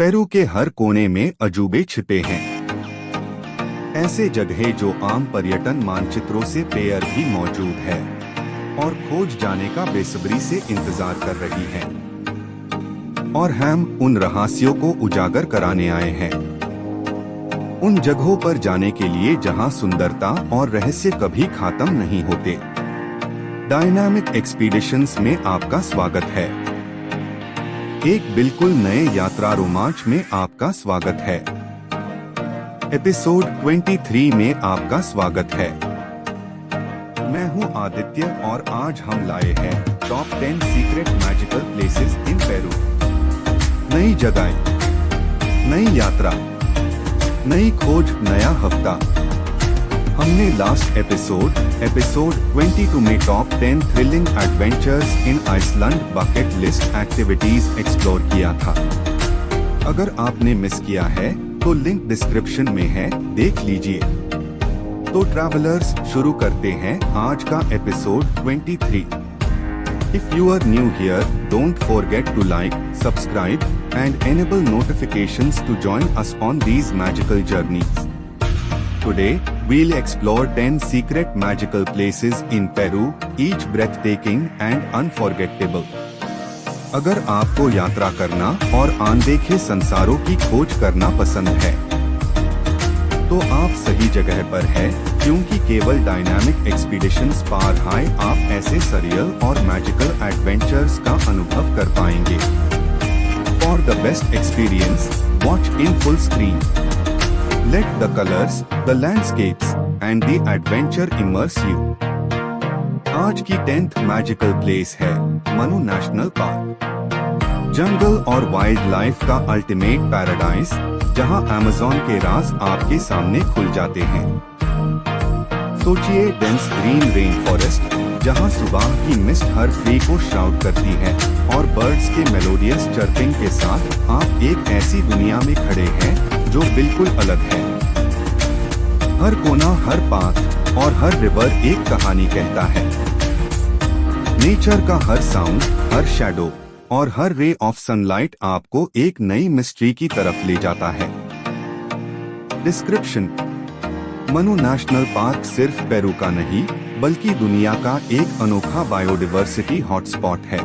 Peru के हर कोने में अजूबे छिपे हैं। ऐसे जगह जो आम पर्यटन मानचित्रों से पेयर भी मौजूद है और खोज जाने का बेसब्री से इंतजार कर रही है। और हम उन रहस्यों को उजागर कराने आए हैं, उन जगहों पर जाने के लिए जहां सुंदरता और रहस्य कभी खत्म नहीं होते। डायनामिक एक्सपीडिशंस में आपका स्वागत है। एक बिल्कुल नए यात्रा रोमांच में आपका स्वागत है। एपिसोड 23 में आपका स्वागत है। मैं हूं आदित्य और आज हम लाए हैं top 10 secret magical places in Peru. नई जगह, नई यात्रा, नई खोज, नया हफ्ता। हमने लास्ट एपिसोड 22 में top 10 thrilling adventures in Iceland bucket list activities explore किया था। अगर आपने मिस किया है तो लिंक डिस्क्रिप्शन में है, देख लीजिए। तो ट्रैवलर्स, शुरू करते हैं आज का episode 23। If you are new here, don't forget to like, subscribe and enable notifications to join us on these magical journeys. Today, we'll explore 10 secret magical places in Peru, each breathtaking and unforgettable. अगर आपको यात्रा करना और अनदेखे संसारों की खोज करना पसंद है, तो आप सही जगह पर हैं, क्योंकि केवल डायनामिक एक्सपीडिशंस पार हाय आप ऐसे सरियल और मैजिकल एडवेंचर्स का अनुभव कर पाएंगे। For the best experience, watch in full screen. Let the colors, the landscapes and the adventure immerse you. आज की 10th मैजिकल प्लेस है मनु नेशनल पार्क। जंगल और वाइल्ड लाइफ का अल्टीमेट पैराडाइज, जहां अमेज़न के राज आपके सामने खुल जाते हैं। सोचिए डेंस ग्रीन रेन फॉरेस्ट, जहां सुबह की मिस्ट हर ट्री को श्राउड करती है और बर्ड्स के मेलोडियस चर्पिंग के साथ आप एक ऐसी दुनिया में खड़े हैं जो बिल्कुल अलग है। हर कोना, हर पाथ और हर रिवर एक कहानी कहता है। नेचर का हर साउंड, हर शैडो और हर रे ऑफ सनलाइट आपको एक नई मिस्ट्री की तरफ ले जाता है। डिस्क्रिप्शन: मनु नेशनल पार्क सिर्फ पेरू का नहीं, बल्कि दुनिया का एक अनोखा बायोडायवर्सिटी हॉटस्पॉट है।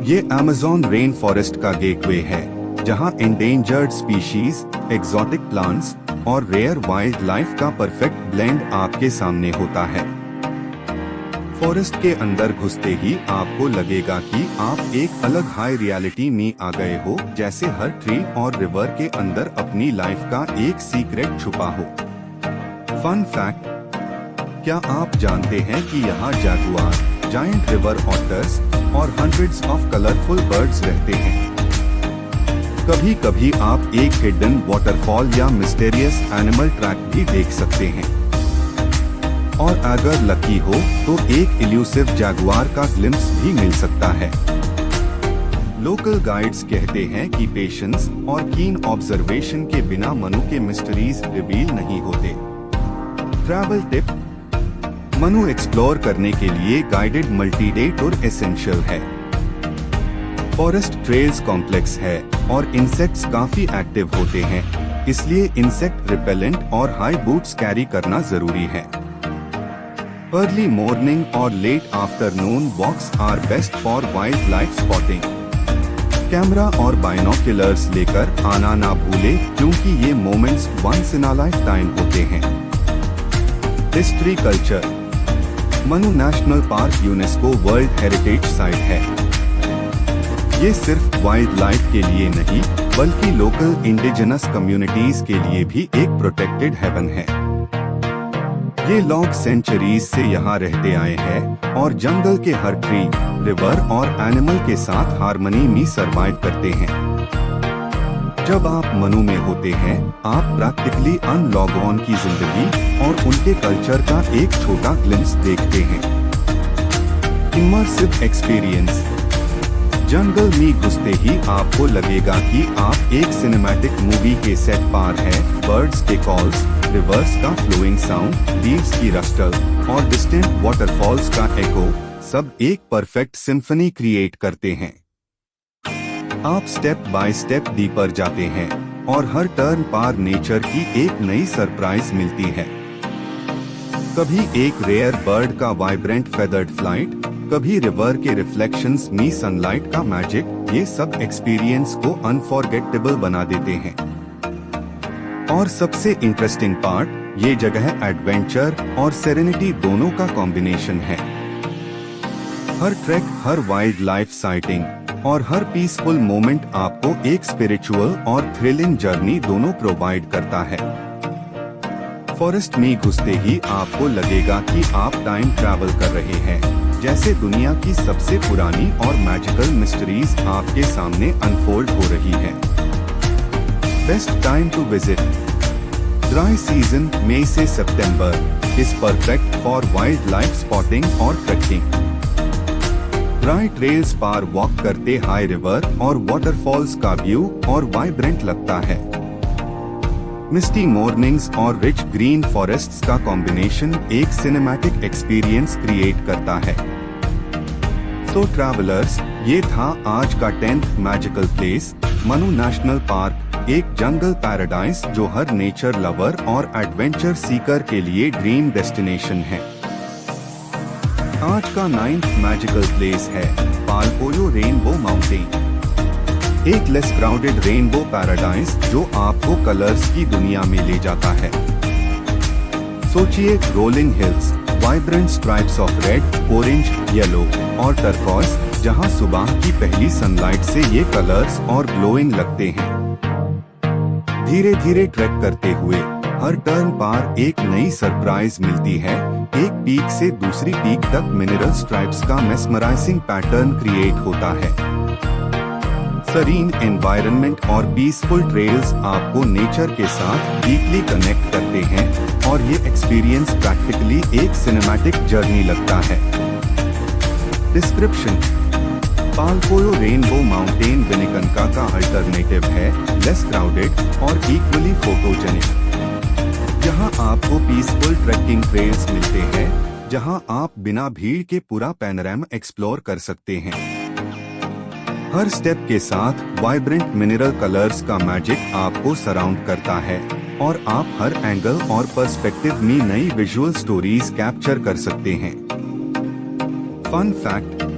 ये अमेज़न रेन फॉरेस्ट का गेटवे है, जहां एंडेंजर्ड स्पीशीज, एक्सोटिक प्लांट्स और रेयर वाइल्ड लाइफ का परफेक्ट ब्लेंड आपके सामने होता है। फॉरेस्ट के अंदर घुसते ही आपको लगेगा कि आप एक अलग हाई रियलिटी में आ गए हो, जैसे हर ट्री और रिवर के अंदर अपनी लाइफ का एक सीक्रेट छुपा हो। फन फैक्ट: क्या आप जानते हैं कि यहाँ जैगुआर, जायंट रिवर ऑटर्स और हंड्रेड्स ऑफ कलरफुल बर्ड्स रहते हैं। कभी कभी आप एक हिडन वाटरफॉल या मिस्टीरियस एनिमल ट्रैक भी देख सकते हैं। और अगर लकी हो तो एक इल्यूसिव जैगुआर का ग्लिम्स भी मिल सकता है। लोकल गाइड्स कहते हैं कि पेशेंस और कीन ऑब्जर्वेशन के बिना मनु के मिस्ट्रीज रिवील नहीं होते। ट्रैवल टिप: मनु एक्सप्लोर करने के लिए guided multi day tour essential है। फॉरेस्ट ट्रेल्स कॉम्प्लेक्स है और इंसेक्ट्स काफी एक्टिव होते हैं, इसलिए इंसेक्ट रिपेलेंट और हाई बूट्स कैरी करना जरूरी है। अर्ली मॉर्निंग और late afternoon walks are best for wild life spotting. Camera और बाइनोक्यूलर्स लेकर आना ना भूले, क्योंकि ये moments once in a lifetime होते हैं। History culture: Manu national Park UNESCO World Heritage site है। ये सिर्फ वाइल्ड लाइफ के लिए नहीं, बल्कि लोकल इंडिजिनस कम्युनिटीज के लिए भी एक प्रोटेक्टेड हेवन है। ये लोग सेंचुरीज से यहाँ रहते आए हैं और जंगल के हर ट्री, रिवर और एनिमल के साथ हार्मनी में सरवाइव करते हैं। जब आप मनु में होते हैं, आप प्रैक्टिकली अनलॉग ऑन की जिंदगी और उनके कल्चर का एक छोटा ग्लिम्स देखते हैं। इमर्सिव एक्सपीरियंस: जंगल में घुसते ही आपको लगेगा कि आप एक सिनेमैटिक मूवी के सेट पार हैं। बर्ड्स के कॉल्स, रिवर्स का फ्लोइंग साउंड, लीव्स की रस्टल और डिस्टेंट वाटरफॉल्स का एको सब एक परफेक्ट सिम्फनी क्रिएट करते हैं। आप स्टेप बाय स्टेप डीपर जाते हैं और हर टर्न पार नेचर की एक नई सरप्राइज मिलती है। कभी एक रेयर बर्ड का वाइब्रेंट फेदर्ड फ्लाइट, कभी रिवर के रिफ्लेक्शंस मी सनलाइट का मैजिक, ये सब एक्सपीरियंस को अनफॉरगेटेबल बना देते हैं। और सबसे इंटरेस्टिंग पार्ट, ये जगह एडवेंचर और सेरेनिटी दोनों का कॉम्बिनेशन है। हर ट्रैक, हर वाइल्ड लाइफ साइटिंग और हर पीसफुल मोमेंट आपको एक स्पिरिचुअल और थ्रिलिंग जर्नी दोनों प्रोवाइड करता है। फॉरेस्ट में घुसते ही आपको लगेगा कि आप टाइम ट्रैवल कर रहे हैं, जैसे दुनिया की सबसे पुरानी और मैजिकल मिस्ट्रीज आपके सामने अनफोल्ड हो रही है। Best time to visit, dry season मई से सितंबर is perfect for wild life spotting और ट्रेकिंग। ड्राई ट्रेल्स पार वॉक करते हाई रिवर और वाटरफॉल्स का व्यू और वाइब्रेंट लगता है। मिस्टी मॉर्निंग्स और रिच ग्रीन फॉरेस्ट्स का कॉम्बिनेशन एक सिनेमैटिक एक्सपीरियंस क्रिएट करता है। तो ट्रैवलर्स, ये था आज का 10th magical place, Manu national park, एक जंगल पैराडाइज जो हर नेचर लवर और एडवेंचर सीकर के लिए ड्रीम डेस्टिनेशन है। आज का 9th मैजिकल प्लेस है पालपोयो रेनबो माउंटेन, एक लेस क्राउडेड रेनबो पैराडाइज जो आपको कलर्स की दुनिया में ले जाता है। सोचिए rolling hills, vibrant stripes of red, orange, yellow और टर्कोइज, जहां सुबह की पहली सनलाइट से ये कलर्स और ग्लोइंग लगते हैं। धीरे धीरे ट्रैक करते हुए हर टर्न पार एक नई सरप्राइज मिलती है। एक पीक से दूसरी पीक तक मिनरल स्ट्राइप्स का मेस्मराइजिंग पैटर्न क्रिएट होता है। सरीन एनवायरनमेंट और पीसफुल ट्रेल्स आपको नेचर के साथ डीपली कनेक्ट करते हैं और ये एक्सपीरियंस प्रैक्टिकली एक सिनेमैटिक जर्नी लगता है। डिस्क्रिप्शन, पालपोयो रेनबो माउंटेन विनिकनका का अल्टरनेटिव है, लेस क्राउडेड और इक्वली फोटोजेनिक। यहाँ आपको पीसफुल ट्रैकिंग ट्रेल्स मिलते हैं, जहाँ आप बिना भीड़ के पूरा पैनोरामा एक्सप्लोर कर सकते हैं। हर स्टेप के साथ वाइब्रेंट मिनरल कलर्स का मैजिक आपको सराउंड करता है और आप हर एंगल और पर्सपेक्टिव में नई विजुअल स्टोरीज कैप्चर कर सकते हैं। फन फैक्ट,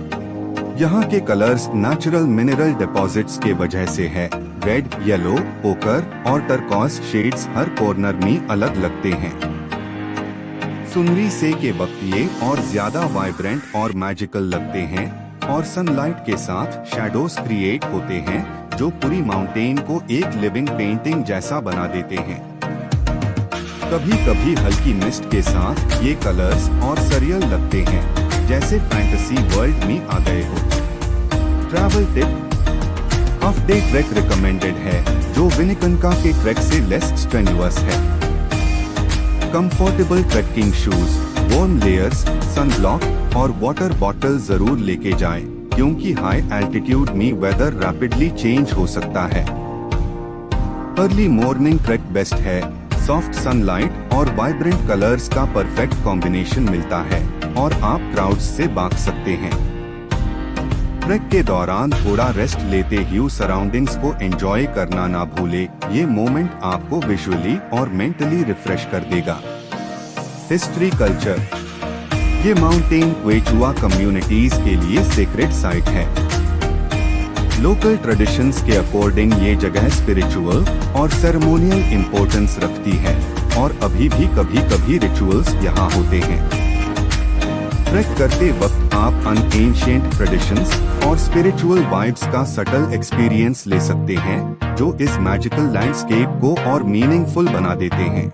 यहाँ के कलर्स नेचुरल मिनरल डिपॉजिट्स के वजह से है। रेड, येलो, ओकर और टर्कोइज शेड्स हर कॉर्नर में अलग लगते हैं। सुनहरी से के वक्त ये और ज्यादा वाइब्रेंट और मैजिकल लगते हैं और सनलाइट के साथ शैडोज क्रिएट होते हैं जो पूरी माउंटेन को एक लिविंग पेंटिंग जैसा बना देते हैं। कभी कभी हल्की मिस्ट के साथ ये कलर्स और सरियल लगते हैं, जैसे फैंटेसी वर्ल्ड में आ गए हो। Travel tip, half day trek recommended है जो विनिकनका के ट्रैक से लेस स्ट्रेन्युअस है। Comfortable trekking shoes, warm layers, sunblock और वाटर बॉटल जरूर लेके जाएं, क्योंकि हाई एल्टीट्यूड में वेदर रैपिडली चेंज हो सकता है। अर्ली मॉर्निंग ट्रैक बेस्ट है, सॉफ्ट सनलाइट और वाइब्रेंट कलर्स का परफेक्ट कॉम्बिनेशन मिलता है और आप क्राउड्स से भाग सकते हैं। ट्रैक के दौरान थोड़ा रेस्ट लेते हुए सराउंडिंग्स को एंजॉय करना ना भूले, ये मोमेंट आपको विजुअली और मेंटली रिफ्रेश कर देगा। हिस्ट्री कल्चर, ये माउंटेन क्वेचुआ कम्युनिटीज के लिए सीक्रेट साइट है। लोकल ट्रेडिशंस के अकॉर्डिंग ये जगह स्पिरिचुअल और सेरेमोनियल इम्पोर्टेंस रखती है और अभी भी कभी कभी रिचुअल्स यहाँ होते हैं। ट्रैक करते वक्त आप एंशिएंट ट्रेडिशंस और स्पिरिचुअल वाइब्स का सटल एक्सपीरियंस ले सकते हैं, जो इस मैजिकल लैंडस्केप को और मीनिंगफुल बना देते हैं।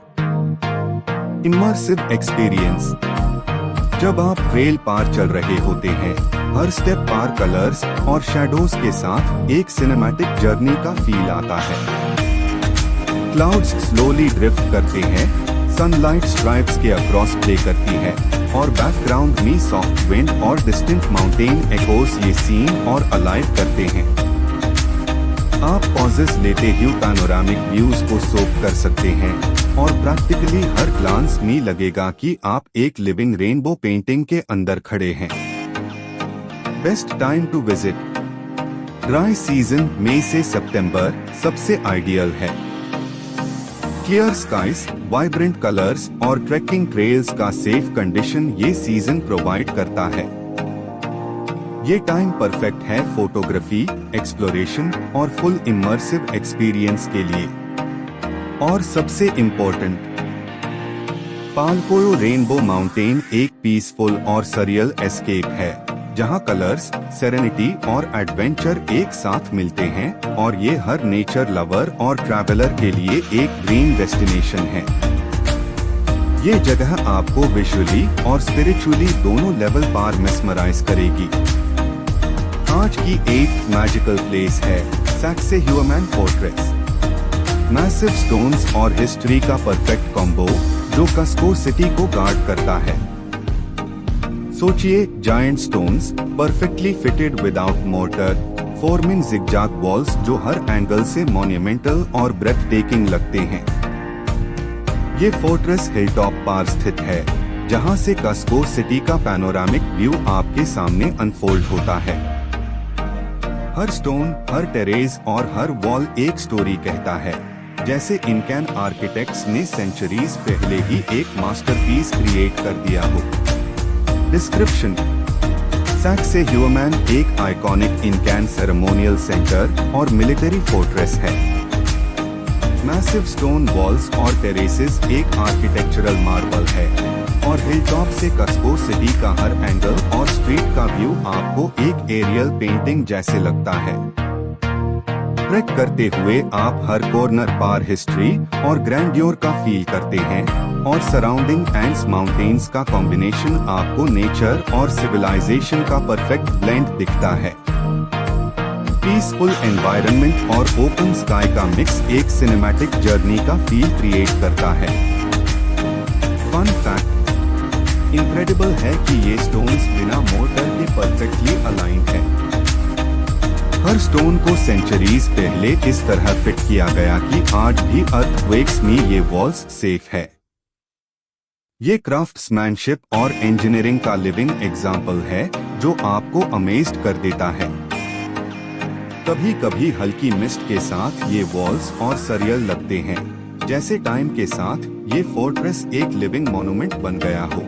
इमर्सिव एक्सपीरियंस, जब आप ट्रेल पार चल रहे होते हैं, हर स्टेप पार कलर्स और शैडोज के साथ एक सिनेमैटिक जर्नी का फील आता है। क्लाउड्स स्लोली ड्रिफ्ट करते हैं, सनलाइट स्ट्राइप्स के अक्रॉस प्ले करती है और बैकग्राउंड में सॉफ्ट विंड और डिस्टेंट माउंटेन एकोस ये सीन और अलाइव करते हैं। आप पॉजेस लेते हुए पैनोरामिक व्यूज को सोक कर सकते हैं और प्रैक्टिकली हर ग्लांस में लगेगा कि आप एक लिविंग रेनबो पेंटिंग के अंदर खड़े हैं। Best time to visit, dry season मई से सितंबर सबसे आइडियल है। क्लियर स्काइज, वाइब्रेंट कलर्स और ट्रैकिंग ट्रेल्स का सेफ कंडीशन ये सीजन प्रोवाइड करता है। ये टाइम परफेक्ट है फोटोग्राफी, एक्सप्लोरेशन और फुल इमर्सिव एक्सपीरियंस के लिए। और सबसे इम्पोर्टेंट, पालकोयो रेनबो माउंटेन एक पीसफुल और सरियल एस्केप है, जहां कलर्स, सेरेनिटी और एडवेंचर एक साथ मिलते हैं, और ये हर नेचर लवर और ट्रैवलर के लिए एक ड्रीम डेस्टिनेशन है। ये जगह आपको विजुअली और स्पिरिचुअली दोनों लेवल पर मेस्मराइज करेगी। आज की 8th मैजिकल प्लेस है सैक्से-ह्यूएमैन फोर्ट्रेस। मैसिव स्टोन्स और हिस्ट्री का परफेक्ट कॉम्बो जो कस्को सिटी को गार्ड करता है। सोचिए, giant stones perfectly fitted without mortar, forming zigzag walls जो हर एंगल से मॉन्यूमेंटल और ब्रेथ टेकिंग लगते हैं। ये फोर्ट्रेस हिलटॉप पर स्थित है, जहां से कस्को सिटी का पैनोरामिक व्यू आपके सामने अनफोल्ड होता है। हर स्टोन, हर टेरेस और हर वॉल एक स्टोरी कहता है, जैसे इनकैन आर्किटेक्ट्स ने सेंचुरीज पहले ही एक मास्टरपीस क्रिएट कर दिया हो। डिस्क्रिप्शन: सैक्से-ह्यूएमैन एक आइकॉनिक इनकैन सेरेमोनियल सेंटर और मिलिट्री फोर्ट्रेस है। मैसिव स्टोन वॉल्स और टेरेसेस एक आर्किटेक्चरल मार्वल है, और हिलटॉप से कस्को सिटी का हर एंगल और स्ट्रीट का व्यू आपको एक एरियल पेंटिंग जैसे लगता है। ट्रैक करते हुए आप हर कॉर्नर पर हिस्ट्री और ग्रैंड्योर का फील करते हैं, और सराउंडिंग एंड्स माउंटेन्स का कॉम्बिनेशन आपको नेचर और सिविलाइजेशन का परफेक्ट ब्लेंड दिखता है। पीसफुल एनवायरनमेंट और ओपन स्काई का मिक्स एक सिनेमैटिक जर्नी का फील क्रिएट करता है। फन फैक्ट: इनक्रेडिबल है कि ये स्टोन्स बिना मोर्टर के परफेक्टली अलाइंड है। हर स्टोन को सेंचुरीज पहले इस तरह फिट किया गया कि आज भी अर्थक्वेक्स में ये वॉल्स सेफ है। ये क्राफ्ट्समैनशिप और इंजीनियरिंग का लिविंग एग्जाम्पल है, जो आपको अमेज्ड कर देता है। कभी कभी हल्की मिस्ट के साथ ये वॉल्स और सरियल लगते हैं, जैसे टाइम के साथ ये फोर्ट्रेस एक लिविंग मॉन्यूमेंट बन गया हो।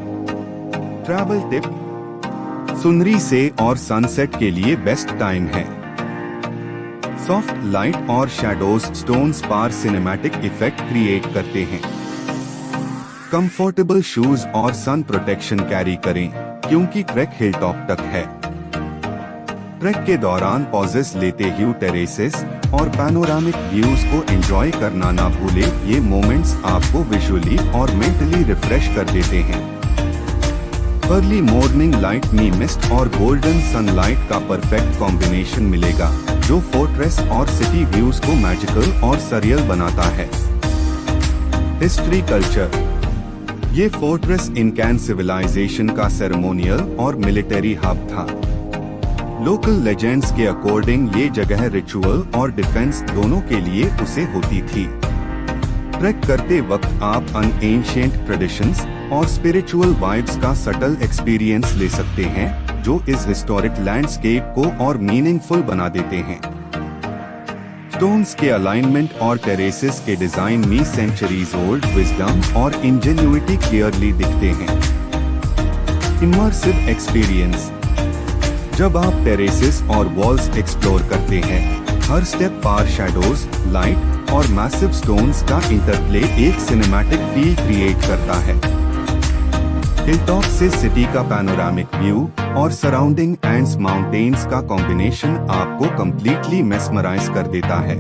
ट्रैवल टिप: सुनरी से और सनसेट के लिए बेस्ट टाइम है। सॉफ्ट लाइट और शैडोज स्टोन्स पर सिनेमैटिक इफेक्ट क्रिएट करते हैं। कंफर्टेबल शूज और सन प्रोटेक्शन कैरी करें, क्योंकि ट्रैक हिलटॉप तक है। ट्रैक के दौरान पॉजेस लेते हुए टेरेसेस और पैनोरामिक व्यूज को एंजॉय करना ना भूले। ये मोमेंट्स आपको विजुअली और मेंटली रिफ्रेश कर देते हैं। अर्ली मॉर्निंग लाइट में मिस्ट और गोल्डन सनलाइट का परफेक्ट कॉम्बिनेशन मिलेगा, जो फोर्ट्रेस और सिटी व्यूज को मैजिकल और सरियल बनाता है। हिस्ट्री कल्चर: ये फोर्ट्रेस इनकैन सिविलाइजेशन का सेरेमोनियल और मिलिट्री हब था। लोकल लेजेंड्स के अकॉर्डिंग ये जगह रिचुअल और डिफेंस दोनों के लिए उसे होती थी। ट्रैक करते वक्त आप एंशिएंट ट्रेडिशंस और स्पिरिचुअल वाइब्स का सटल एक्सपीरियंस ले सकते हैं, जो इस हिस्टोरिक लैंडस्केप को और मीनिंगफुल बना देते हैं। स्टोन्स के अलाइनमेंट और टेरेसेस के डिजाइन में सेंचुरीज ओल्ड विजडम और इंजेन्युइटी क्लियरली दिखते हैं। इमर्सिव एक्सपीरियंस: जब आप टेरेसेस और वॉल्स एक्सप्लोर करते हैं, हर स्टेप पर शैडोज, लाइट और मैसिव स्टोन्स का इंटरप्ले एक सिनेमैटिक फील क्रिएट करता है। हिलटॉप से सिटी का पैनोरामिक व्यू और सराउंडिंग एंड्स माउंटेन्स का कॉम्बिनेशन आपको कंप्लीटली मेस्मराइज कर देता है।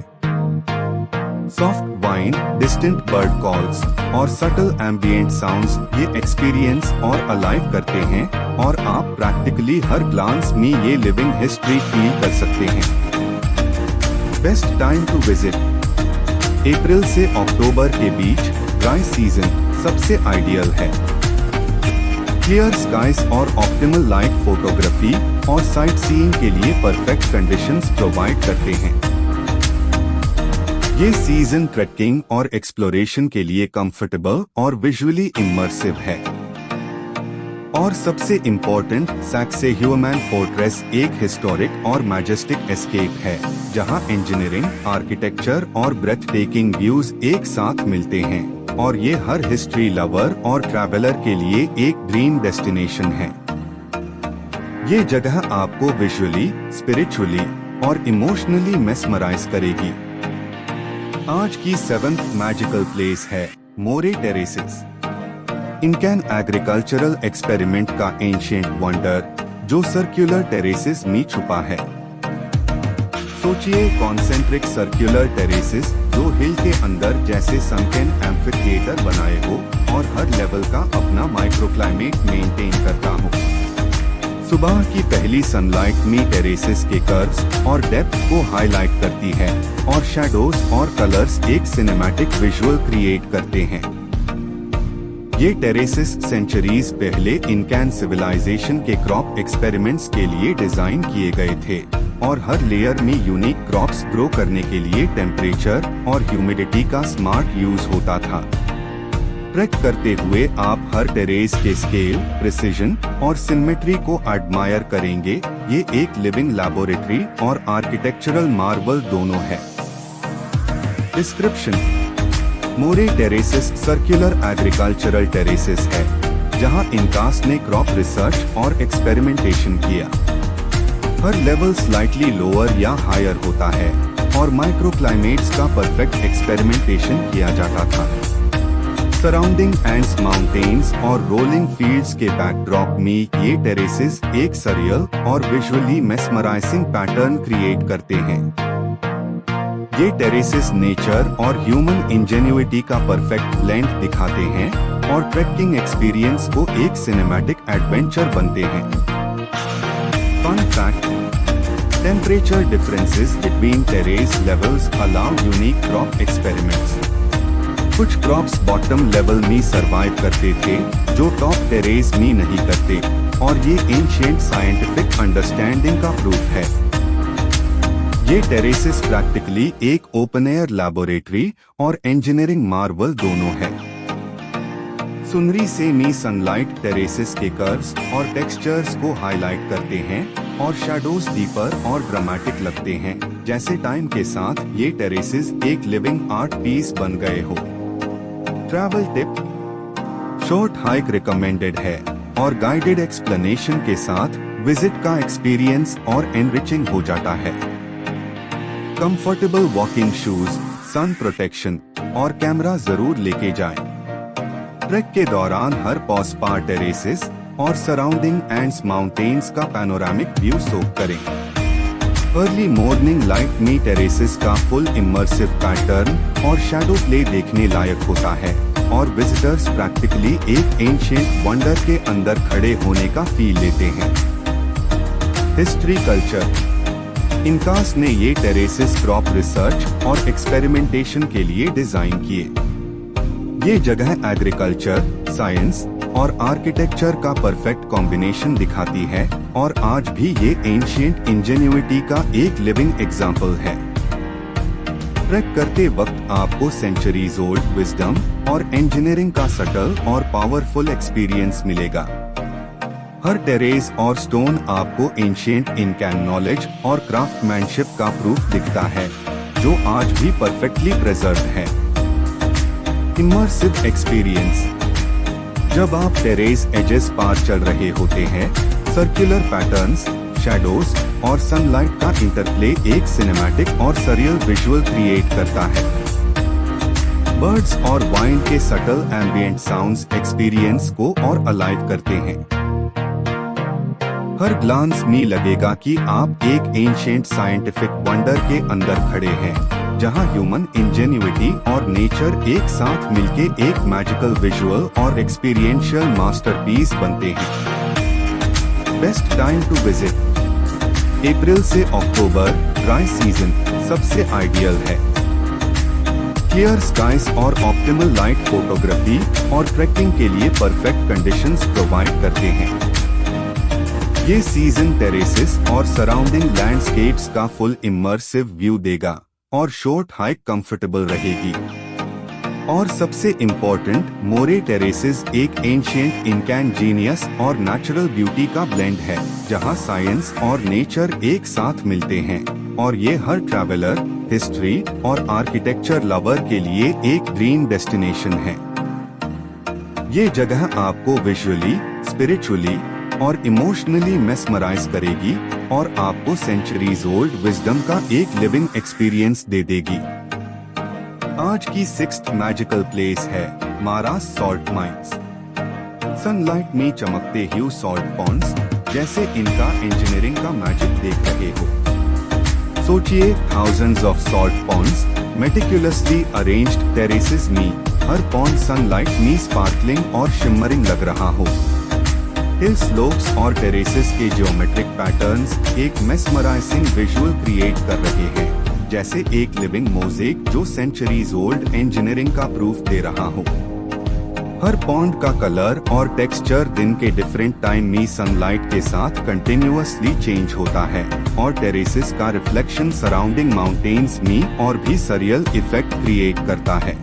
Soft wind, distant bird calls और सटल एम्बिएंट साउंड्स ये एक्सपीरियंस और अलाइव करते हैं, और आप प्रैक्टिकली हर ग्लांस में ये लिविंग हिस्ट्री फील कर सकते हैं। बेस्ट टाइम टू विजिट: अप्रैल से अक्टूबर के बीच ड्राई सीजन सबसे आइडियल है। क्लियर स्काइज और ऑप्टिमल लाइट फोटोग्राफी और साइट सीइंग के लिए परफेक्ट कंडीशंस प्रोवाइड करते हैं। ये सीजन ट्रैकिंग और एक्सप्लोरेशन के लिए कंफर्टेबल और विजुअली इमर्सिव है। और सबसे इम्पोर्टेंट, सैक्सेह्यूमैन फोर्ट्रेस एक हिस्टोरिक और मैजेस्टिक एस्केप है जहां इंजीनियरिंग, आर्किटेक्चर और ब्रेथ टेकिंग व्यूज एक साथ मिलते हैं और ये हर हिस्ट्री लवर और ट्रैवलर के लिए एक ड्रीम डेस्टिनेशन है। ये जगह आपको विजुअली, स्पिरिचुअली और इमोशनली मेस्मराइज करेगी। आज की 7th मैजिकल प्लेस है मोरे टेरेसेस, इंकैन एग्रीकल्चरल एक्सपेरिमेंट का एंशिएंट वंडर जो सर्कुलर टेरेसेस में छुपा है। सोचिए कॉन्सेंट्रिक सर्कुलर टेरेसेस जो हिल के अंदर जैसे संकेन एम्फीथिएटर बनाए हो और हर लेवल का अपना माइक्रोक्लाइमेट मेंटेन करता हो। सुबह की पहली सनलाइट में टेरेसेस के कर्व्स और डेप्थ को हाईलाइट करती है और शैडोज और कलर्स एक सिनेमैटिक विजुअल क्रिएट करते हैं। ये टेरेसेस सेंचुरीज पहले इनकैन सिविलाइजेशन के क्रॉप एक्सपेरिमेंट्स के लिए डिजाइन किए गए थे और हर लेयर में यूनिक क्रॉप्स ग्रो करने के लिए टेम्परेचर और ह्यूमिडिटी का स्मार्ट यूज होता था। ट्रैक करते हुए आप हर टेरेस के स्केल, प्रिसिजन और सिमेट्री को एडमायर करेंगे। ये एक लिविंग लैबोरेटरी और आर्किटेक्चरल मार्वल दोनों है। डिस्क्रिप्शन: मोरे टेरेसेस सर्कुलर एग्रीकल्चरल टेरेसेस है जहां इंकास ने क्रॉप रिसर्च और एक्सपेरिमेंटेशन किया। हर लेवल स्लाइटली लोअर या हायर होता है और माइक्रोक्लाइमेट्स का परफेक्ट एक्सपेरिमेंटेशन किया जाता था। सराउंडिंग एंड्स, माउंटेन्स और रोलिंग फील्ड्स के बैकड्रॉप में ये टेरेसेस एक सरियल और विजुअली मेस्मराइजिंग पैटर्न क्रिएट करते हैं। ये टेरेसेस नेचर और ह्यूमन इंजेन्युइटी का परफेक्ट ब्लेंड दिखाते हैं और ट्रैकिंग एक्सपीरियंस को एक सिनेमैटिक एडवेंचर बनते हैं। Fun fact: temperature differences between terrace levels allow unique crop experiments. कुछ क्रॉप्स बॉटम लेवल में सरवाइव करते थे जो टॉप टेरेस में नहीं करते और ये एंशिएंट साइंटिफिक अंडरस्टैंडिंग का प्रूफ है। ये टेरेसेस प्रैक्टिकली एक ओपन एयर लैबोरेटरी और इंजीनियरिंग मार्वल दोनों है। सुनहरी से मी सनलाइट टेरेसेस के कर्व्स और टेक्सचर्स को हाईलाइट करते हैं और शैडोज डीपर और ड्रामेटिक लगते हैं, जैसे टाइम के साथ ये टेरेसेस एक लिविंग आर्ट पीस बन गए हो। Travel tip: short hike recommended है और गाइडेड एक्सप्लेनेशन के साथ विजिट का एक्सपीरियंस और एनरिचिंग हो जाता है। Comfortable walking shoes, sun protection और कैमरा जरूर लेके जाएं। ट्रैक के दौरान हर पॉज पर टेरेसेस और सराउंडिंग एंड्स माउंटेन्स का पैनोरामिक व्यू सोक करें। अर्ली मॉर्निंग लाइट में टेरेसेस का फुल इमर्सिव पैटर्न और शैडो प्ले देखने लायक होता है और विजिटर्स प्रैक्टिकली एक एंशिएंट वंडर के अंदर खड़े होने का फील लेते हैं। हिस्ट्री कल्चर: इंकास ने ये टेरेसेस क्रॉप रिसर्च और एक्सपेरिमेंटेशन के लिए डिजाइन किए। ये जगह एग्रीकल्चर, साइंस और आर्किटेक्चर का परफेक्ट कॉम्बिनेशन दिखाती है और आज भी ये एंशिएंट इंजेन्युइटी का एक लिविंग एग्जाम्पल है। ट्रैक करते वक्त आपको सेंचुरीज ओल्ड विजडम और इंजीनियरिंग का सटल और पावरफुल एक्सपीरियंस मिलेगा। हर टेरेस और स्टोन आपको एंशिएंट इनकैन नॉलेज और क्राफ्टमैनशिप का प्रूफ दिखता है जो आज भी परफेक्टली प्रिजर्व्ड है। इमर्सिव एक्सपीरियंस: जब आप टेरेस एजेस पार चल रहे होते हैं, सर्कुलर पैटर्न्स, शैडोज और सनलाइट का इंटरप्ले एक सिनेमैटिक और सरियल विजुअल क्रिएट करता है। बर्ड्स और वाइंड के सटल एम्बिएंट साउंड्स एक्सपीरियंस को और अलाइव करते हैं। हर ग्लांस में लगेगा कि आप एक एंशिएंट साइंटिफिक वंडर के अंदर खड़े हैं, जहां ह्यूमन इंजेन्युइटी और नेचर एक साथ मिलके एक मैजिकल विजुअल और एक्सपीरियंशियल मास्टरपीस बनते हैं। बेस्ट टाइम टू विजिट: अप्रैल से अक्टूबर, ड्राई सीजन सबसे आइडियल है। क्लियर स्काइज और ऑप्टिमल लाइट फोटोग्राफी और ट्रैकिंग के लिए परफेक्ट कंडीशंस प्रोवाइड करते हैं। ये सीजन टेरेसेस और सराउंडिंग लैंडस्केप्स का फुल इमर्सिव व्यू देगा और शॉर्ट हाइक कंफर्टेबल रहेगी। और सबसे इम्पोर्टेंट, मोरे टेरेसेस एक एंशिएंट इनकैन जीनियस और नेचुरल ब्यूटी का ब्लेंड है, जहां साइंस और नेचर एक साथ मिलते हैं, और ये हर ट्रैवलर, हिस्ट्री और आर्किटेक्चर लवर के लिए एक ड्रीम डेस्टिनेशन है। ये जगह आपको विजुअली, स्पिरिचुअली और इमोशनली मेस्मराइज करेगी और आपको सेंचुरीज ओल्ड विजडम का एक लिविंग एक्सपीरियंस दे देगी। आज की 6th मैजिकल प्लेस है मारास सॉल्ट माइंस। सनलाइट में चमकते ह्यू सॉल्ट पॉन्ड्स, जैसे इनका इंजीनियरिंग का मैजिक देख रहे हो। सोचिए, thousands of salt ponds, meticulously arranged terraces में, हर पॉन्ड सनलाइट में स्पार्कलिंग और शिमरिंग लग रहा हो। हिल स्लोप्स और टेरेसेस के जियोमेट्रिक पैटर्न्स एक मेस्मराइजिंग विजुअल क्रिएट कर रहे हैं, जैसे एक लिविंग मोज़ेक जो सेंचुरीज ओल्ड इंजीनियरिंग का प्रूफ दे रहा हो। हर पॉन्ड का कलर और टेक्सचर दिन के डिफरेंट टाइम में सनलाइट के साथ कंटिन्यूअसली चेंज होता है, और टेरेसेस का रिफ्लेक्शन सराउंडिंग माउंटेन्स में और भी सरियल इफेक्ट क्रिएट करता है।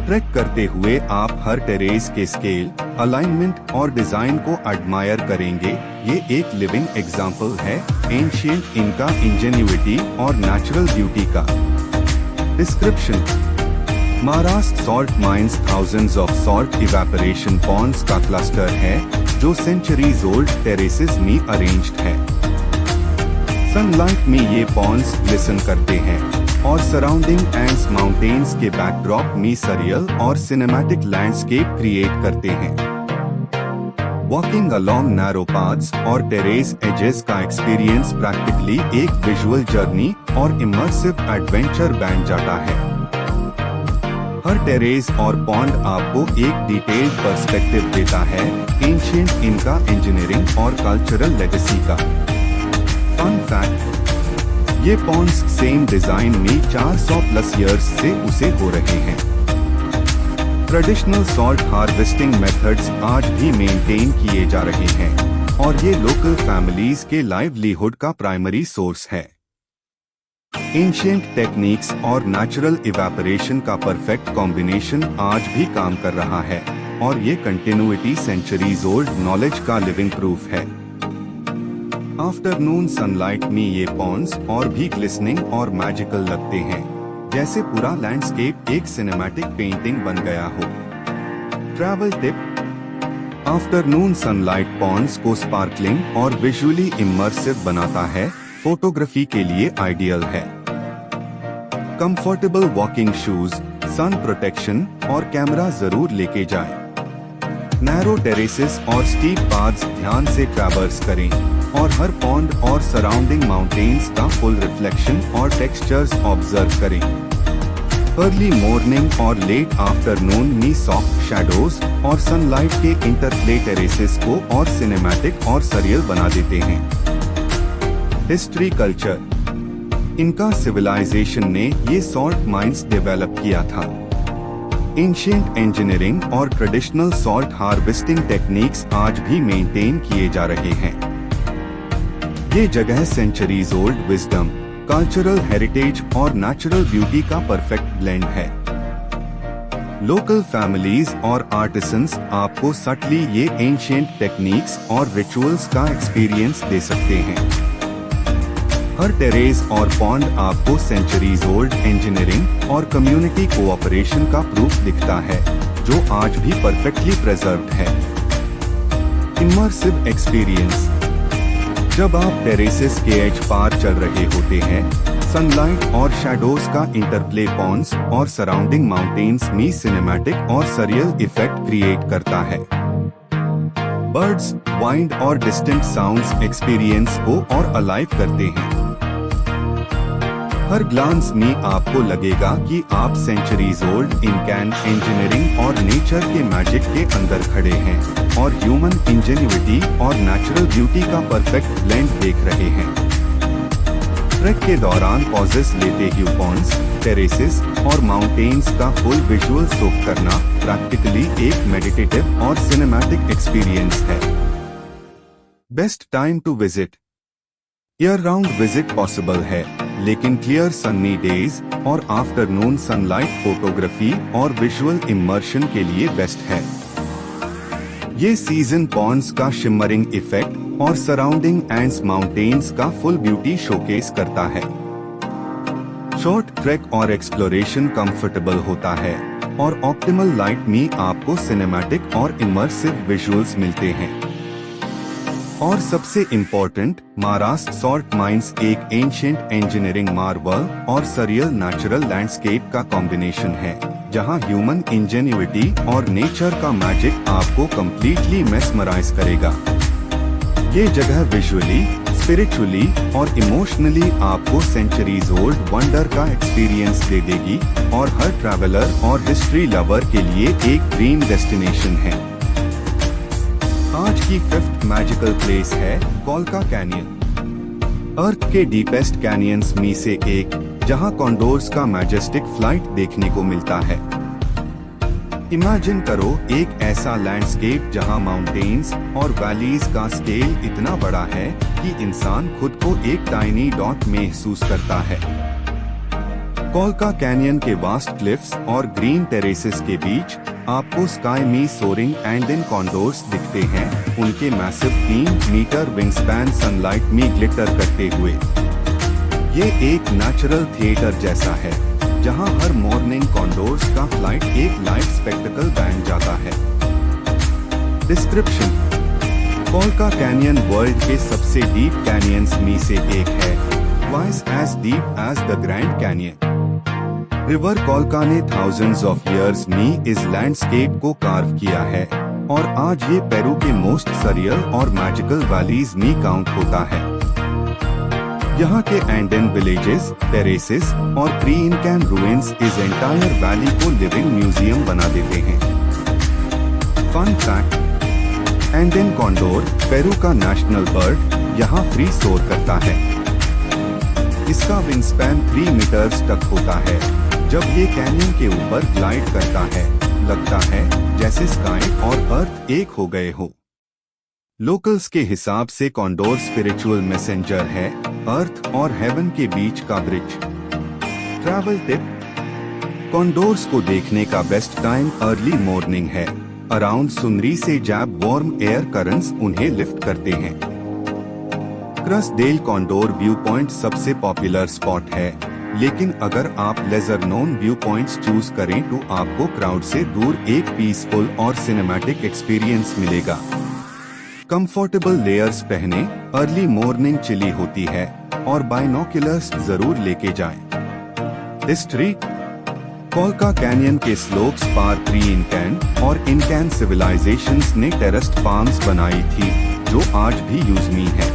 ट्रैक करते हुए आप हर टेरेस के स्केल, अलाइनमेंट और डिजाइन को एडमायर करेंगे। ये एक लिविंग एग्जाम्पल है एंशिएंट इनका इंजेन्युइटी और नेचुरल ब्यूटी का। Description: Maras salt mines thousands of salt evaporation ponds का क्लस्टर है, जो सेंचुरीज ओल्ड टेरेसेस में अरेंज्ड है। सनलाइट में ये पॉन्ड्स ग्लिसन करते हैं और सराउंडिंग एंड्स माउंटेन्स के बैकड्रॉप में सरियल और सिनेमैटिक लैंडस्केप क्रिएट करते हैं। वॉकिंग अलोंग नैरो पाथ्स और टेरेस एजेस का एक्सपीरियंस प्रैक्टिकली एक विजुअल जर्नी और इमर्सिव एडवेंचर बन जाता है। हर टेरेस और पॉन्ड आपको एक डिटेल्ड पर्सपेक्टिव देता है एंशिएंट इनका इंजीनियरिंग और कल्चरल लेगेसी का। फन फैक्ट: ये पॉन्ड्स सेम डिजाइन में 400+ इयर्स से उसे हो रहे हैं। ट्रेडिशनल सॉल्ट हार्वेस्टिंग मेथड्स आज भी मेंटेन किए जा रहे हैं, और ये लोकल फैमिलीज के लाइवलीहुड का प्राइमरी सोर्स है। एंशिएंट टेक्निक्स और नेचुरल इवेपोरेशन का परफेक्ट कॉम्बिनेशन आज भी काम कर रहा है, और ये कंटिन्यूटी सेंचुरीज ओल्ड नॉलेज का लिविंग प्रूफ है। आफ्टरनून सनलाइट में ये पॉन्ड्स और भी ग्लिसनिंग और मैजिकल लगते हैं, जैसे पूरा लैंडस्केप एक सिनेमैटिक पेंटिंग बन गया हो। Travel tip: afternoon sunlight ponds को स्पार्कलिंग और विजुअली इमर्सिव बनाता है, फोटोग्राफी के लिए आइडियल है। Comfortable walking shoes, sun protection और कैमरा जरूर लेके जाएं। नैरो टेरेसेस और स्टीप पाथ्स ध्यान से ट्रैवर्स करें, और हर पॉन्ड और सराउंडिंग माउंटेन्स का फुल रिफ्लेक्शन और टेक्सचर्स ऑब्जर्व करें। अर्ली मॉर्निंग और लेट आफ्टरनून में सॉफ्ट शैडोज और सनलाइट के इंटरप्ले टेरेसेस को और सिनेमैटिक और सरियल बना देते हैं। हिस्ट्री कल्चर: इनका सिविलाइजेशन ने ये सॉल्ट माइंस डेवलप किया था। एंशिएंट इंजीनियरिंग और ट्रेडिशनल सॉल्ट हार्वेस्टिंग टेक्निक्स आज भी मेंटेन किए जा रहे हैं। ये जगह centuries old wisdom, cultural heritage और नेचुरल ब्यूटी का परफेक्ट ब्लेंड है। लोकल फैमिलीज और आर्टिसंस आपको सटली ये एंशिएंट टेक्निक्स और रिचुअल्स का एक्सपीरियंस दे सकते हैं। हर टेरेस और पॉन्ड आपको सेंचुरीज ओल्ड इंजीनियरिंग और कम्युनिटी कोऑपरेशन का प्रूफ दिखता है, जो आज भी परफेक्टली प्रिजर्व्ड है। इमर्सिव एक्सपीरियंस: जब आप टेरेसेस के एज पार चल रहे होते हैं, सनलाइट और शैडोज का इंटरप्ले पॉन्ड्स और सराउंडिंग माउंटेन्स में सिनेमैटिक और सरियल इफेक्ट क्रिएट करता है। बर्ड्स, वाइंड और डिस्टेंट साउंड्स एक्सपीरियंस को और अलाइव करते हैं। हर ग्लांस में आपको लगेगा कि आप सेंचुरीज ओल्ड इनकैन इंजीनियरिंग और नेचर के मैजिक के अंदर खड़े हैं, और ह्यूमन इंजेन्युइटी और नेचुरल ब्यूटी का परफेक्ट ब्लेंड देख रहे हैं। ट्रैक के दौरान पॉजेस लेते व्यू पॉइंट्स, टेरेसेस और माउंटेन्स का फुल विजुअल सोक करना प्रैक्टिकली एक मेडिटेटिव और सिनेमैटिक एक्सपीरियंस है। Best time to visit: year round visit possible है, लेकिन क्लियर सन्नी डेज और आफ्टरनून सनलाइट फोटोग्राफी और विजुअल इमर्शन के लिए बेस्ट है। ये सीजन पॉन्ड्स का शिमरिंग इफेक्ट और सराउंडिंग एंड्स माउंटेन्स का फुल ब्यूटी शोकेस करता है। शॉर्ट ट्रैक और एक्सप्लोरेशन कंफर्टेबल होता है और ऑप्टिमल लाइट में आपको सिनेमैटिक और इमर्सिव विजुअल्स मिलते हैं। और सबसे इम्पोर्टेंट, महाराष्ट्र सॉल्ट माइंस एक एंशिएंट इंजीनियरिंग मार्वल और सरियल नेचुरल लैंडस्केप का कॉम्बिनेशन है, जहां ह्यूमन इंजेन्युइटी और नेचर का मैजिक आपको कंप्लीटली मेस्मराइज करेगा। ये जगह विजुअली, स्पिरिचुअली और इमोशनली आपको सेंचुरीज ओल्ड वंडर का एक्सपीरियंस दे देगी और हर ट्रैवलर और हिस्ट्री लवर के लिए एक ड्रीम डेस्टिनेशन है। आज की 5th मैजिकल प्लेस है कोलका कैनियन। अर्थ के डीपेस्ट कैनियंस में से एक, जहां कॉन्डोर्स का मैजेस्टिक फ्लाइट देखने को मिलता है। इमेजिन करो एक ऐसा लैंडस्केप जहां माउंटेन्स और वैलीज का स्केल इतना बड़ा है कि इंसान खुद को एक टाइनी डॉट महसूस करता है। कोलका कैनियन के वास्ट क्लिफ्स और ग्रीन टेरेसेस के बीच आपको स्काई में सोरिंग एंडेन कॉन्डोर्स दिखते हैं, उनके मैसिव 3 मीटर विंगस्पैन सनलाइट में ग्लिटर करते हुए। ये एक नेचुरल थिएटर जैसा है, जहां हर मॉर्निंग कॉन्डोर्स का फ्लाइट एक लाइट स्पेक्टिकल बन जाता है। डिस्क्रिप्शन: कोलका कैनियन वर्ल्ड के सबसे डीप कैनियंस में से एक है, twice as deep as the Grand Canyon. River Colca ने थाउजेंड्स ऑफ इयर्स में इस लैंडस्केप को कार्व किया है और आज ये पेरू के मोस्ट सरियल और मैजिकल वैलीज में काउंट होता है। यहाँ के एंडेन विलेजेस, टेरेसेस और प्री इनकैन रूइंस इस एंटायर वैली को लिविंग म्यूजियम बना देते हैं। फन फैक्ट: एंडेन कॉन्डोर पेरू का नेशनल बर्ड यहाँ फ्री सोर करता है। इसका विंगस्पैन 3 मीटर्स तक होता है। जब ये कैनियन के ऊपर ग्लाइड करता है, लगता है जैसे स्काई और अर्थ एक हो गए हो। लोकल्स के हिसाब से कॉन्डोर स्पिरिचुअल मैसेंजर है, अर्थ और हेवन के बीच का ब्रिज। ट्रैवल टिप: कॉन्डोर्स को देखने का बेस्ट टाइम अर्ली मॉर्निंग है। अराउंड सुनरी से जब वार्म एयर करंट्स उन्हें लिफ्ट करते हैं। क्रसडेल कॉन्डोर व्यू पॉइंट सबसे पॉपुलर स्पॉट है, लेकिन अगर आप lesser known view points choose करें तो आपको क्राउड से दूर एक पीसफुल और सिनेमैटिक एक्सपीरियंस मिलेगा। कंफर्टेबल लेयर्स पहने, अर्ली मॉर्निंग चिली होती है और बाइनोक्यूलर्स जरूर लेके जाएं। हिस्ट्री: कोलका कैनियन के स्लोप्स पार प्री इनकैन और इनकैन सिविलाइजेशंस ने टेरेस्ड फार्म्स बनाई थी, जो आज भी यूज में है।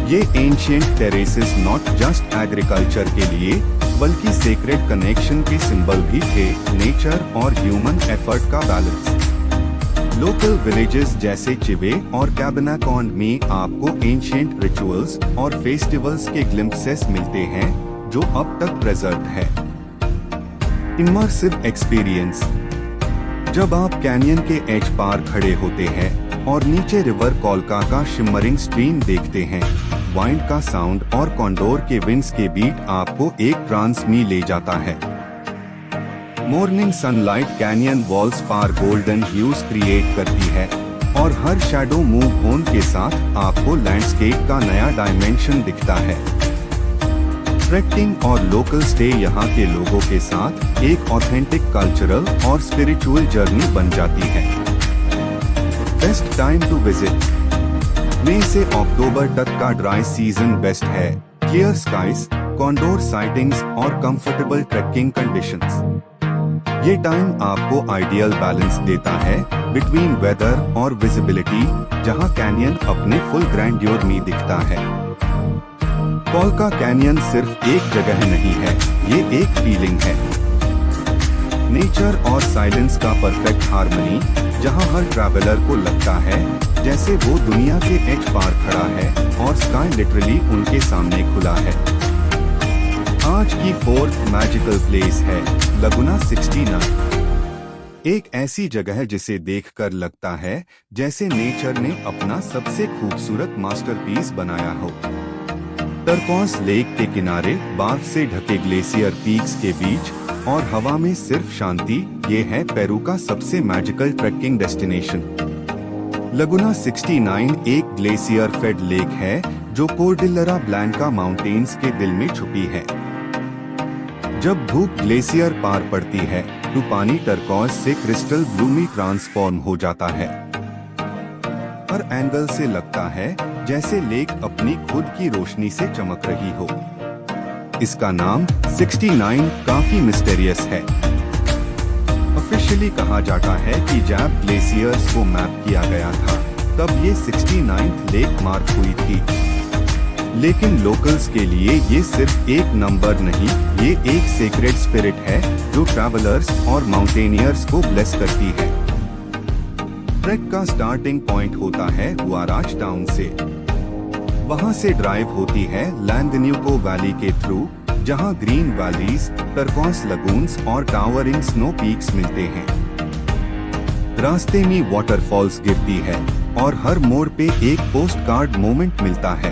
ये ancient terraces not just agriculture के लिए बल्कि सेक्रेड कनेक्शन के सिंबल भी थे, नेचर और ह्यूमन एफर्ट का बैलेंस। लोकल विलेजेस जैसे चिवे और कैबनाकॉन में आपको एंशिएंट रिचुअल्स और फेस्टिवल्स के ग्लिम्पसेस मिलते हैं, जो अब तक प्रेजर्व्ड है। इमर्सिव एक्सपीरियंस: जब आप कैनियन के एज पार खड़े होते हैं और नीचे रिवर कोलका का शिमरिंग स्ट्रीम देखते हैं, वाइंड का साउंड और कॉन्डोर के विंग्स के बीट आपको एक ट्रांस में ले जाता है। मॉर्निंग सनलाइट कैनियन वॉल्स पार गोल्डन ह्यूज क्रिएट करती है और हर शैडो मूव ऑन के साथ आपको लैंडस्केप का नया डायमेंशन दिखता है। ट्रैकिंग और लोकल स्टे यहाँ के लोगों के साथ एक ऑथेंटिक कल्चरल और स्पिरिचुअल जर्नी बन जाती है। बेस्ट टाइम टू विजिट: मई से अक्टूबर तक का ड्राई सीजन बेस्ट है। क्लियर स्काइज, कॉन्डोर साइटिंग्स और कंफर्टेबल ट्रैकिंग कंडीशंस। ये टाइम आपको आइडियल बैलेंस देता है बिटवीन वेदर और विजिबिलिटी, जहां कैनियन अपने फुल ग्रैंड्योर में दिखता है। कोलका कैनियन सिर्फ एक जगह नहीं है, ये एक फीलिंग है। नेचर और साइलेंस का परफेक्ट हार्मनी, जहां हर ट्रैवलर को लगता है जैसे वो दुनिया के एज पार खड़ा है और स्काई लिटरली उनके सामने खुला है। आज की 4th मैजिकल प्लेस है लगुना 69। एक ऐसी जगह जिसे देखकर लगता है जैसे नेचर ने अपना सबसे खूबसूरत मास्टरपीस बनाया हो। टर्कॉस लेक के किनारे बर्फ से ढके ग्लेशियर पीक्स के बीच और हवा में सिर्फ शांति, ये है पेरू का सबसे मैजिकल ट्रेकिंग डेस्टिनेशन। लगुना 69 एक ग्लेशियर फेड लेक है जो कोर्डिलरा ब्लैंका माउंटेन्स के दिल में छुपी है। जब धूप ग्लेशियर पार पड़ती है तो पानी टर्कॉस से क्रिस्टल ब्लू में ट्रांसफॉर्म हो जाता है। हर एंगल से लगता है जैसे लेक अपनी खुद की रोशनी से चमक रही हो। इसका नाम 69 काफी मिस्टीरियस है। ऑफिशियली कहा जाता है कि जब ग्लेशियर्स को मैप किया गया था तब ये 69th लेक मार्क हुई थी, लेकिन लोकल्स के लिए ये सिर्फ एक नंबर नहीं, ये एक सेक्रेड स्पिरिट है जो ट्रैवलर्स और माउंटेनियर्स को ब्लेस करती है। ट्रैक का स्टार्टिंग पॉइंट होता है हुआराच टाउन से। वहां से ड्राइव होती है लैंगन्यूको वैली के थ्रू, जहां ग्रीन वैलीज, टर्कॉस लगून्स और टावरिंग स्नो पीक्स मिलते हैं। रास्ते में वाटरफॉल्स गिरती है और हर मोड़ पे एक पोस्ट कार्ड मोमेंट मिलता है।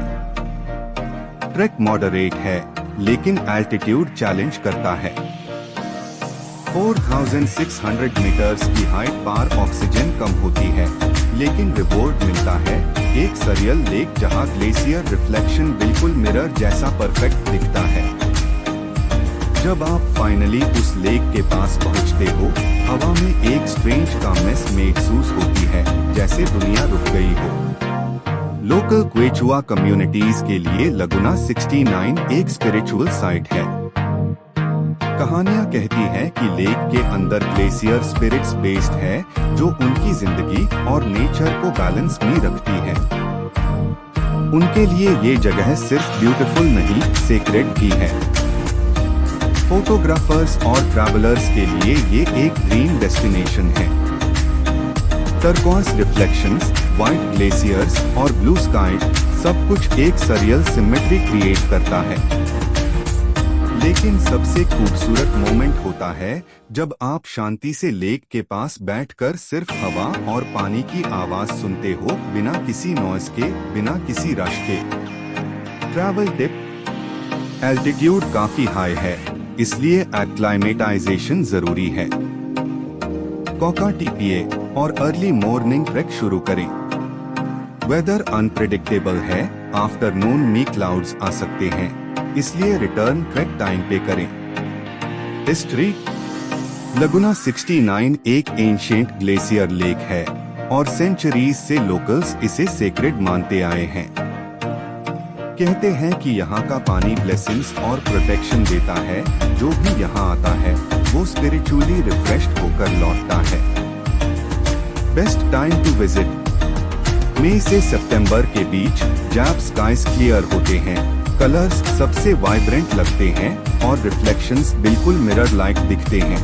ट्रैक मॉडरेट है लेकिन एल्टीट्यूड चैलेंज करता है। 4600 मीटर्स की हाइट पर ऑक्सीजन कम होती है, लेकिन रिवॉर्ड मिलता है एक सरियल लेक जहां ग्लेशियर रिफ्लेक्शन बिल्कुल मिरर जैसा परफेक्ट दिखता है। जब आप फाइनली उस लेक के पास पहुंचते हो, हवा में एक स्ट्रेंज कामनेस महसूस होती है, जैसे दुनिया रुक गई हो। लोकल क्वेचुआ कम्युनिटीज के लिए लगुना 69 एक स्पिरिचुअल साइट है। कहानियां कहती हैं कि लेक के अंदर ग्लेशियर स्पिरिट्स बेस्ड है जो उनकी जिंदगी और नेचर को बैलेंस में रखती है। उनके लिए ये जगह सिर्फ ब्यूटीफुल नहीं, सेक्रेड भी है। फोटोग्राफर्स और ट्रैवलर्स के लिए ये एक ड्रीम डेस्टिनेशन है। टर्कॉस रिफ्लेक्शंस, व्हाइट ग्लेशियर्स और ब्लू स्काई सब कुछ एक सरियल सिमेट्री क्रिएट करता है। लेकिन सबसे खूबसूरत मोमेंट होता है जब आप शांति से लेक के पास बैठकर सिर्फ हवा और पानी की आवाज सुनते हो, बिना किसी नॉइज के, बिना किसी रश के। ट्रैवल टिप: एल्टीट्यूड काफी हाई है, इसलिए एक्लाइमेटाइजेशन जरूरी है। कोका टीपीए और अर्ली मॉर्निंग ट्रैक शुरू करें। वेदर अनप्रेडिक्टेबल है, आफ्टरनून में क्लाउड्स आ सकते हैं, इसलिए रिटर्न ट्रैक टाइम पे करें। हिस्ट्री: लगुना 69 एक एंशिएंट ग्लेशियर लेक है और सेंचुरीज से लोकल्स इसे सेक्रेड मानते आए हैं। कहते हैं कि यहाँ का पानी ब्लेसिंग्स और प्रोटेक्शन देता है, जो भी यहाँ आता है वो स्पिरिचुअली रिफ्रेश्ड होकर लौटता है। बेस्ट टाइम टू विजिट: मई से सितंबर के बीच, जब स्काइज क्लियर होते हैं, कलर्स सबसे वाइब्रेंट लगते हैं और रिफ्लेक्शंस बिल्कुल मिरर लाइक दिखते हैं।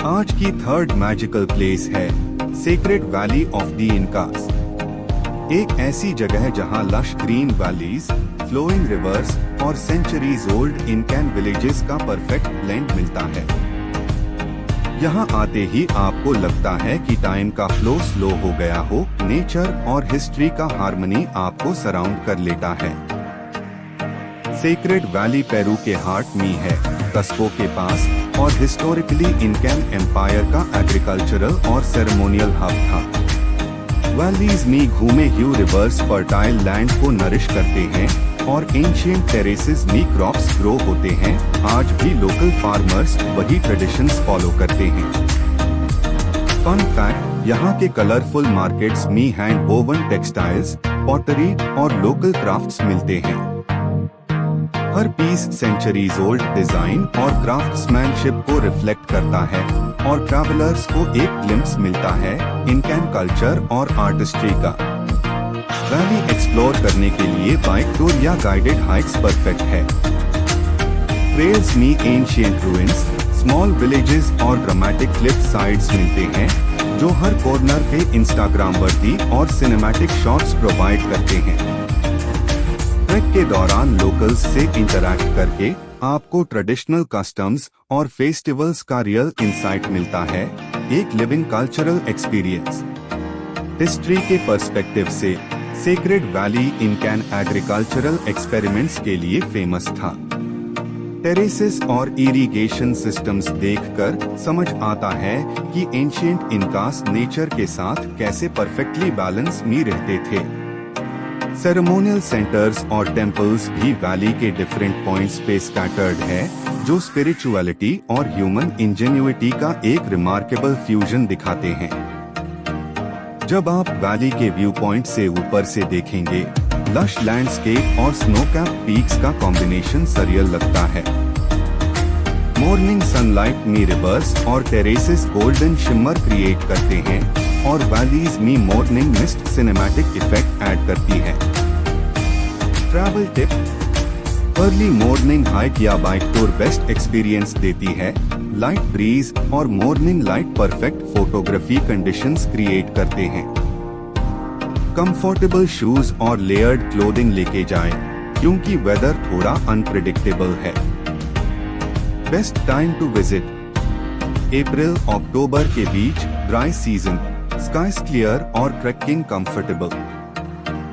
आज की थर्ड मैजिकल प्लेस है sacred valley of the Incas. एक ऐसी जगह जहां lush green valleys, flowing rivers और सेंचुरीज ओल्ड इनकैन विलेजेस का परफेक्ट ब्लेंड मिलता है। यहाँ आते ही आपको लगता है कि टाइम का फ्लो स्लो हो गया हो, नेचर और हिस्ट्री का हार्मनी आपको सराउंड कर लेता है। सेक्रेड वैली पेरू के हार्ट में है, कस्बों के पास, और हिस्टोरिकली इनकैन एम्पायर का एग्रीकल्चरल और सेरेमोनियल हब था। वैलीज में घूमे ह्यू रिवर्स फर्टाइल लैंड को नरिश करते हैं और एंशिएंट टेरेसेस में क्रॉप्स ग्रो होते हैं। आज भी लोकल फार्मर्स वही ट्रेडिशंस फॉलो करते हैं। फन फैक्ट: यहाँ के कलरफुल मार्केट्स में हैंड वोवन टेक्सटाइल्स, पॉटरी और लोकल क्राफ्ट्स मिलते हैं। हर पीस सेंचुरीज ओल्ड डिजाइन और क्राफ्ट्समैनशिप को रिफ्लेक्ट करता है और ट्रैवलर्स को एक ग्लिम्प्स मिलता है इनकैन कल्चर और आर्टिस्ट्री का। वैली एक्सप्लोर करने के लिए बाइक टूर या गाइडेड हाइक्स परफेक्ट है। ट्रेल्स में एंशिएंट रूइंस, स्मॉल विलेजेस और ड्रामेटिक क्लिफ साइड्स मिलते हैं, जो हर कॉर्नर पे इंस्टाग्राम वर्दी और सिनेमैटिक शॉट्स प्रोवाइड करते हैं। ट्रैक के दौरान लोकल्स से इंटरैक्ट करके आपको ट्रेडिशनल कस्टम्स और फेस्टिवल्स का रियल इंसाइट मिलता है, एक लिविंग कल्चरल एक्सपीरियंस। हिस्ट्री के पर्सपेक्टिव से सेक्रेड वैली इनकैन एग्रीकल्चरल एक्सपेरिमेंट्स के लिए फेमस था। टेरेसेस और इरिगेशन सिस्टम्स देखकर समझ आता है कि एंशिएंट इनकास नेचर के साथ कैसे परफेक्टली बैलेंस में रहते थे। सेरेमोनियल सेंटर्स और टेम्पल्स भी वैली के डिफरेंट पॉइंट्स पे स्कैटर्ड है, जो स्पिरिचुअलिटी और ह्यूमन इंजेन्युइटी का एक रिमार्केबल फ्यूजन दिखाते हैं। जब आप वैली के व्यू पॉइंट से ऊपर से देखेंगे, लश लैंडस्केप और स्नो कैप पीक्स का कॉम्बिनेशन सरियल लगता है। मॉर्निंग सनलाइट में रिवर्स और टेरेसेस गोल्डन शिमर क्रिएट करते हैं और वैलीज में morning mist cinematic effect add करती है। Travel tip: early morning hike या बाइक टूर बेस्ट एक्सपीरियंस देती है। लाइट ब्रीज और morning light perfect photography conditions create करते हैं। कंफर्टेबल शूज और लेयर्ड क्लोथिंग लेके जाएं, क्योंकि वेदर थोड़ा अनप्रेडिक्टेबल है। बेस्ट टाइम टू विजिट: अप्रैल अक्टूबर के बीच, ड्राई सीजन, स्काइज क्लियर और trekking comfortable.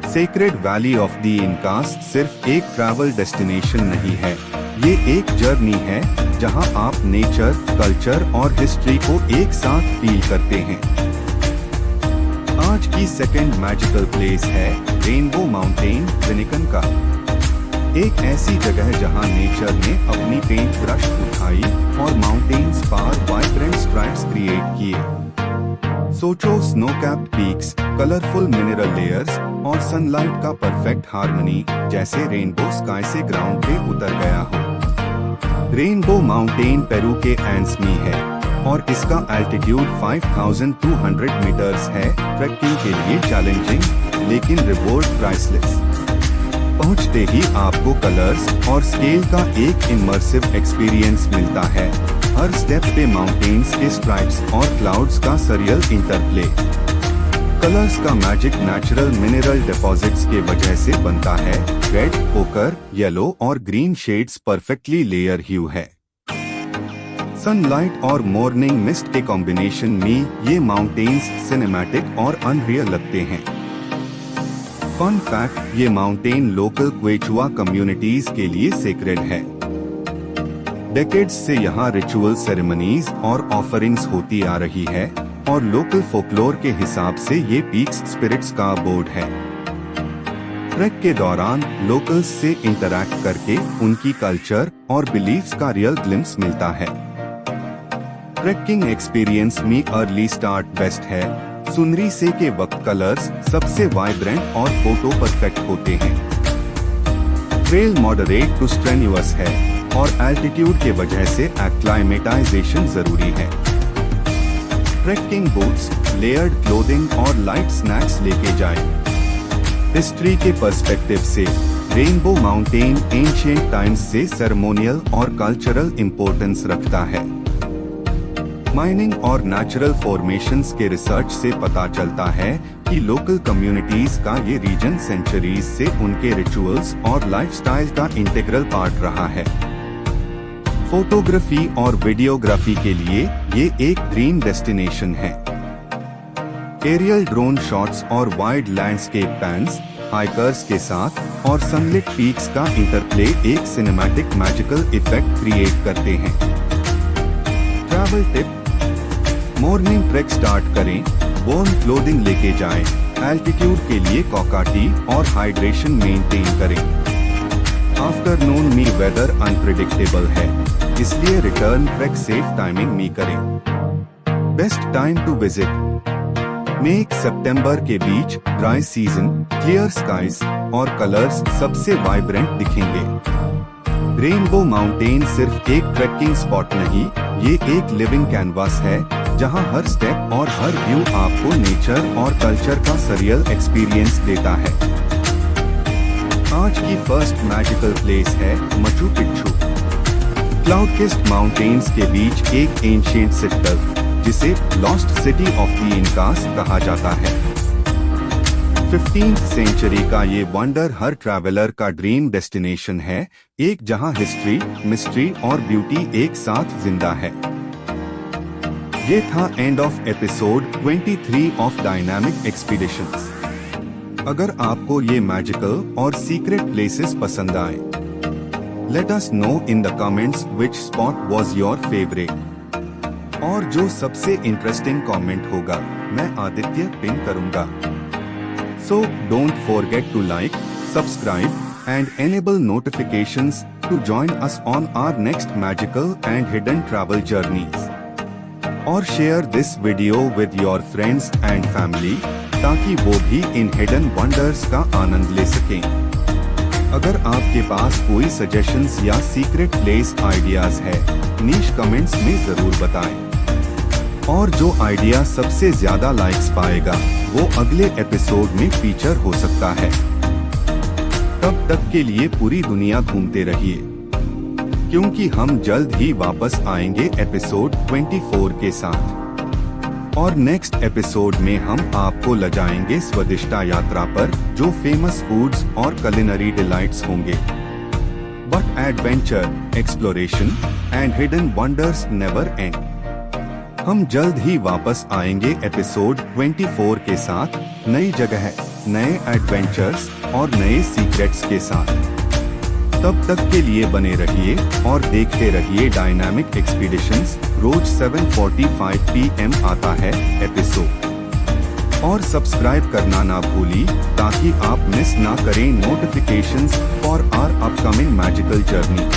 Sacred valley of the Incas सिर्फ एक ट्रैवल डेस्टिनेशन नहीं है, ये एक जर्नी है जहां आप नेचर, कल्चर और हिस्ट्री को एक साथ फील करते हैं। आज की सेकेंड मैजिकल प्लेस है रेनबो माउंटेन विनिकन का। एक ऐसी जगह जहां नेचर ने अपनी पेंट ब्रश उठाई और माउंटेन्स पर वाइब्रेंट स्ट्राइप्स क्रिएट किए। सोचो, snow capped peaks, colourful mineral layers और सनलाइट का परफेक्ट हार्मनी, जैसे रेनबो स्काई से ग्राउंड पे उतर गया हो। रेनबो माउंटेन पेरू के एंड्स में है और इसका एल्टीट्यूड 5200 मीटर्स है। ट्रैकिंग के लिए चैलेंजिंग लेकिन रिवॉर्ड प्राइसलेस। पहुंचते ही आपको कलर्स और स्केल का एक इमर्सिव एक्सपीरियंस मिलता है। हर स्टेप पे माउंटेन्स के स्ट्राइप्स और क्लाउड्स का सरियल इंटरप्ले। कलर्स का मैजिक नेचुरल मिनरल डिपॉजिट्स के वजह से बनता है। रेड, ओकर, येलो और ग्रीन शेड्स परफेक्टली लेयर ह्यू है। सनलाइट और मॉर्निंग मिस्ट के कॉम्बिनेशन में ये माउंटेन्स सिनेमैटिक और अनरियल लगते हैं। फन फैक्ट: ये माउंटेन लोकल क्वेचुआ कम्युनिटीज के लिए सेक्रेड है। डेकेड्स से यहाँ रिचुअल सेरेमनीज और ऑफरिंग्स होती आ रही है और लोकल फोकलोर के हिसाब से ये पीक्स स्पिरिट्स का अबोर्ड है। ट्रैक के दौरान लोकल्स से इंटरैक्ट करके उनकी कल्चर और बिलीफ्स का रियल ग्लिम्स मिलता है। ट्रैकिंग एक्सपीरियंस में अर्ली स्टार्ट बेस्ट है। सुनरी से के वक्त कलर्स सबसे वाइब्रेंट और फोटो परफेक्ट होते हैं। ट्रेल मॉडरेट टू स्ट्रेन्युअस है और एल्टीट्यूड के वजह से एक्लाइमेटाइजेशन जरूरी है। ट्रैकिंग बूट्स, लेयर्ड क्लोथिंग और लाइट स्नैक्स लेके जाएं। हिस्ट्री के पर्सपेक्टिव से रेनबो माउंटेन एंशिएंट टाइम्स से सेरेमोनियल और कल्चरल इम्पोर्टेंस रखता है। माइनिंग और नेचुरल फॉर्मेशंस के रिसर्च से पता चलता है कि लोकल कम्युनिटीज का ये रीजन सेंचुरीज से उनके रिचुअल्स और लाइफस्टाइल का इंटीग्रल पार्ट रहा है। फोटोग्राफी और वीडियोग्राफी के लिए ये एक ड्रीम डेस्टिनेशन है। एरियल ड्रोन शॉट्स और वाइड लैंडस्केप पैन्स, हाइकर्स के साथ और सनलिट पीक्स का इंटरप्ले एक सिनेमैटिक मैजिकल इफेक्ट क्रिएट करते हैं। Travel tip: morning track start करें, वार्म क्लोथिंग लेके जाएं, एल्टीट्यूड के लिए कोका टी और हाइड्रेशन मेंटेन करें। आफ्टरनून में वेदर अनप्रेडिक्टेबल है, इसलिए रिटर्न ट्रैक सेफ टाइमिंग में करें। बेस्ट टाइम टू विजिट: मई सितंबर के बीच, ड्राई सीजन, क्लियर स्काइज और कलर्स सबसे वाइब्रेंट दिखेंगे। रेनबो माउंटेन सिर्फ एक ट्रैकिंग स्पॉट नहीं, ये एक लिविंग कैनवास है जहां हर स्टेप और हर व्यू आपको नेचर और कल्चर का सरियल एक्सपीरियंस देता है। आज की फर्स्ट मैजिकल प्लेस है मचू पिच्चू। क्लाउड-किस्ड माउंटेन्स के बीच एक एंशिएंट सिटडल, जिसे लॉस्ट सिटी ऑफ द इनकास कहा जाता है। 15th सेंचुरी का ये वंडर हर ट्रैवलर का ड्रीम डेस्टिनेशन है, एक जहां हिस्ट्री, मिस्ट्री और ब्यूटी एक साथ जिंदा है। ये था end of episode 23 of dynamic expeditions. अगर आपको ये मैजिकल और सीक्रेट प्लेसेस पसंद आए, let us know in the comments which spot was your favourite. और जो सबसे इंटरेस्टिंग कमेंट होगा मैं आदित्य पिन करूंगा। So don't forget to like, subscribe and enable notifications to join us on our next magical and hidden travel journeys. और share this video with your friends and family ताकि वो भी इन hidden wonders का आनंद ले सकें। अगर आपके पास कोई suggestions या secret place ideas है, नीश कमेंट्स में जरूर बताएं। और जो आइडिया सबसे ज्यादा लाइक्स पाएगा वो अगले एपिसोड में फीचर हो सकता है। तब तक के लिए पूरी दुनिया घूमते रहिए, क्योंकि हम जल्द ही वापस आएंगे एपिसोड 24 के साथ। और नेक्स्ट एपिसोड में हम आपको ले जाएंगे स्वादिष्टा यात्रा पर, जो फेमस फूड्स और कुलिनरी डिलाइट्स होंगे। But adventure, exploration and hidden wonders never and. हम जल्द ही वापस आएंगे एपिसोड 24 के साथ, नई जगह, नए एडवेंचर्स और नए सीक्रेट्स के साथ। तब तक के लिए बने रहिए और देखते रहिए डायनामिक एक्सपीडिशंस। रोज 7:45 PM आता है एपिसोड। और सब्सक्राइब करना ना भूली ताकि आप मिस ना करें notifications for our upcoming magical journey.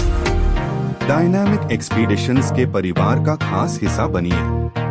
Dynamic expeditions के परिवार का खास हिस्सा बनिए।